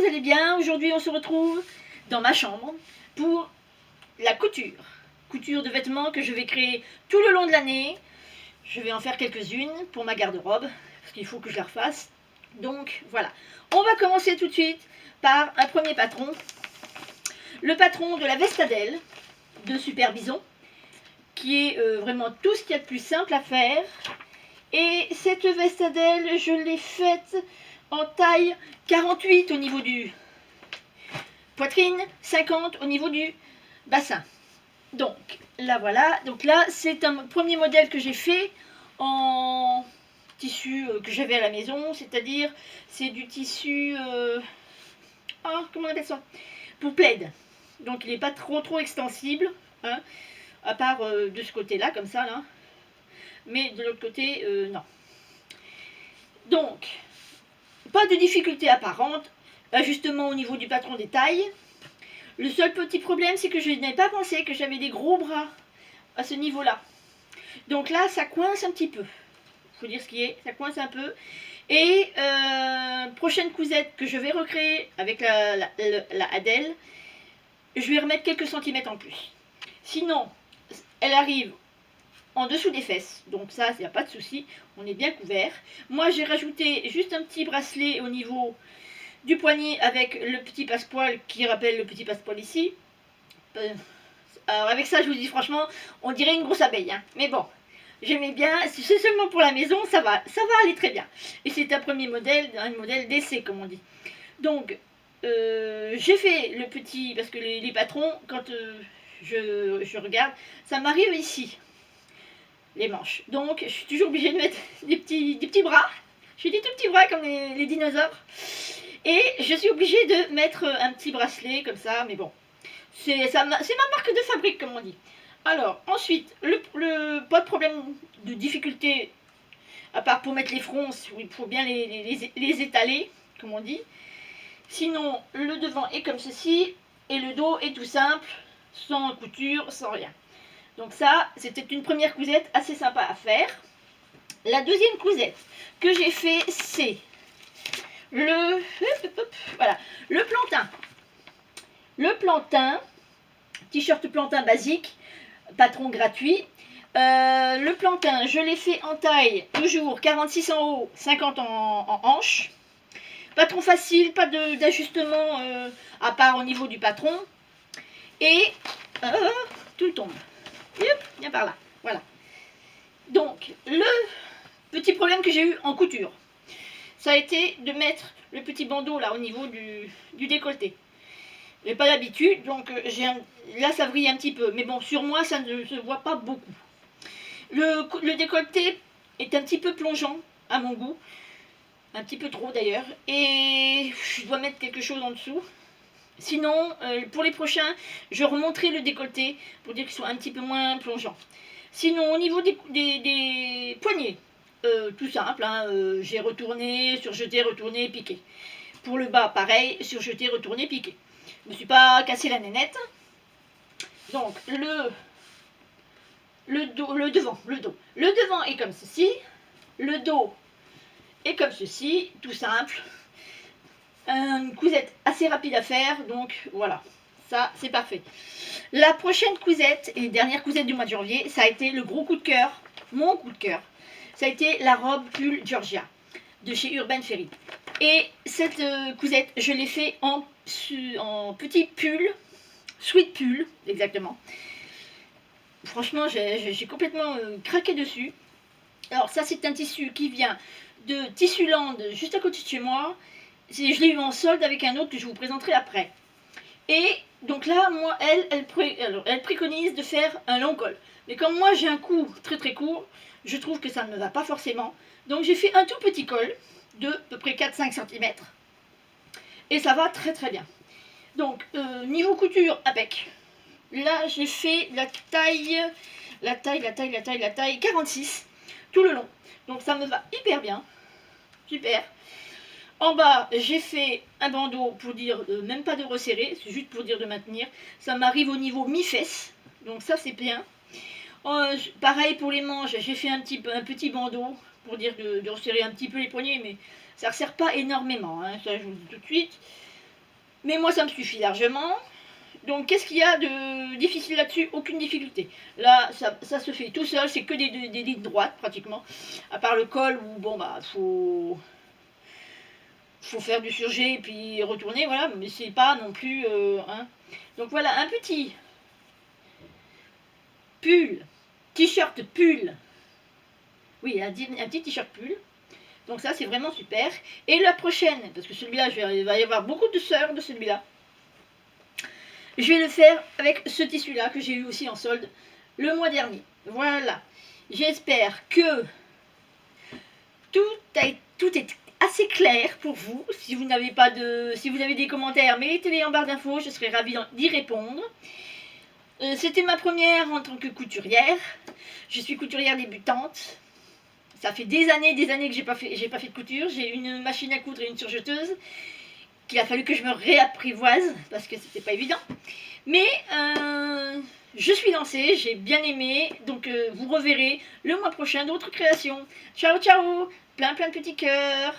allez bien. Aujourd'hui on se retrouve dans ma chambre pour la couture. Couture de vêtements que je vais créer tout le long de l'année. Je vais en faire quelques-unes pour ma garde-robe, parce qu'il faut que je la refasse. Donc voilà, on va commencer tout de suite par un premier patron. Le patron de la veste Adèle de Super Bison, qui est vraiment tout ce qu'il y a de plus simple à faire. Et cette veste Adèle, je l'ai faite en taille 48 au niveau du poitrine, 50 au niveau du bassin. Donc là voilà, donc là c'est un premier modèle que j'ai fait en tissu que j'avais à la maison, c'est-à-dire c'est du tissu, comment on appelle ça, pour plaid. Donc il n'est pas trop extensible, hein, à part de ce côté-là, comme ça, là. Mais de l'autre côté, non. Donc, pas de difficulté apparente, ajustement au niveau du patron des tailles. Le seul petit problème, c'est que je n'avais pas pensé que j'avais des gros bras à ce niveau-là. Donc là, ça coince un petit peu. Il faut dire ce qui est, ça coince un peu. Et prochaine cousette que je vais recréer avec la Adèle, je vais remettre quelques centimètres en plus. Sinon, elle arrive en dessous des fesses, donc ça, il n'y a pas de souci, on est bien couvert. Moi, j'ai rajouté juste un petit bracelet au niveau du poignet avec le petit passepoil qui rappelle le petit passepoil ici. Alors avec ça, je vous dis franchement, on dirait une grosse abeille, hein. Mais bon, j'aimais bien, si c'est seulement pour la maison, ça va aller très bien. Et c'est un premier modèle, un modèle d'essai, comme on dit. Donc, j'ai fait le petit, parce que les patrons, quand je regarde, ça m'arrive ici, les manches. Donc, je suis toujours obligée de mettre des petits bras. J'ai des tout petits bras comme les dinosaures. Et je suis obligée de mettre un petit bracelet comme ça, mais bon. C'est ma marque de fabrique, comme on dit. Alors, ensuite, pas de problème de difficulté, à part pour mettre les fronces, où il faut bien les étaler, comme on dit. Sinon, le devant est comme ceci, et le dos est tout simple, sans couture, sans rien. Donc ça, c'était une première cousette assez sympa à faire. La deuxième cousette que j'ai fait, c'est le plantain. Le plantain, t-shirt plantain basique, patron gratuit. Le plantain, je l'ai fait en taille, toujours 46 en haut, 50 en hanche. Patron facile, pas d'ajustement à part au niveau du patron. Et tout tombe. Hop, viens par là. Voilà. Donc, le petit problème que j'ai eu en couture, ça a été de mettre le petit bandeau là au niveau du décolleté. J'ai pas l'habitude, donc là ça vrille un petit peu. Mais bon, sur moi, ça ne se voit pas beaucoup. Le décolleté est un petit peu plongeant à mon goût. Un petit peu trop d'ailleurs. Et je dois mettre quelque chose en dessous. Sinon, pour les prochains, je remonterai le décolleté pour dire qu'ils sont un petit peu moins plongeants. Sinon, au niveau des poignets, tout simple, hein, j'ai retourné, surjeté, retourné, piqué. Pour le bas, pareil, surjeté, retourné, piqué. Je ne me suis pas cassé la nénette. Donc, le devant. Le devant est comme ceci. Le dos est comme ceci, tout simple. Une cousette assez rapide à faire, donc voilà, ça c'est parfait. La prochaine cousette, et dernière cousette du mois de janvier, ça a été le gros coup de cœur, mon coup de cœur. Ça a été la robe pull Georgia de chez Urban Ferry. Et cette cousette, je l'ai fait en petit pull, sweat pull, exactement. Franchement, j'ai complètement craqué dessus. Alors ça, c'est un tissu qui vient de Tissuland, juste à côté de chez moi. Je l'ai eu en solde avec un autre que je vous présenterai après. Et donc là, moi, elle préconise de faire un long col. Mais comme moi, j'ai un cou très court, je trouve que ça ne me va pas forcément. Donc j'ai fait un tout petit col de à peu près 4-5 cm. Et ça va très bien. Donc, niveau couture, impec. Là, j'ai fait la taille 46, tout le long. Donc ça me va hyper bien. Super. En bas, j'ai fait un bandeau pour dire, même pas de resserrer, c'est juste pour dire de maintenir. Ça m'arrive au niveau mi-fesse, donc ça c'est bien. Pareil pour les manches, j'ai fait un petit bandeau pour dire de resserrer un petit peu les poignets, mais ça ne resserre pas énormément, hein, ça je vous le dis tout de suite. Mais moi, ça me suffit largement. Donc, qu'est-ce qu'il y a de difficile là-dessus? Aucune difficulté. Là, ça se fait tout seul, c'est que des lignes droites, pratiquement. À part le col où, bon, bah, faut faire du surjet et puis retourner, voilà. Mais c'est pas non plus... hein. Donc, voilà, un petit pull, t-shirt pull. Oui, un petit t-shirt pull. Donc ça, c'est vraiment super. Et la prochaine, parce que celui-là, il va y avoir beaucoup de sœurs de celui-là. Je vais le faire avec ce tissu-là que j'ai eu aussi en solde le mois dernier. Voilà. J'espère que tout est assez clair pour vous. Si vous n'avez pas de, si vous avez des commentaires, mettez-les en barre d'infos. Je serai ravie d'y répondre. C'était ma première en tant que couturière. Je suis couturière débutante. Ça fait des années que j'ai pas fait de couture. J'ai une machine à coudre et une surjeteuse qu'il a fallu que je me réapprivoise parce que c'était pas évident. Mais je suis lancée, j'ai bien aimé. Donc vous reverrez le mois prochain d'autres créations. Ciao ciao, plein de petits cœurs.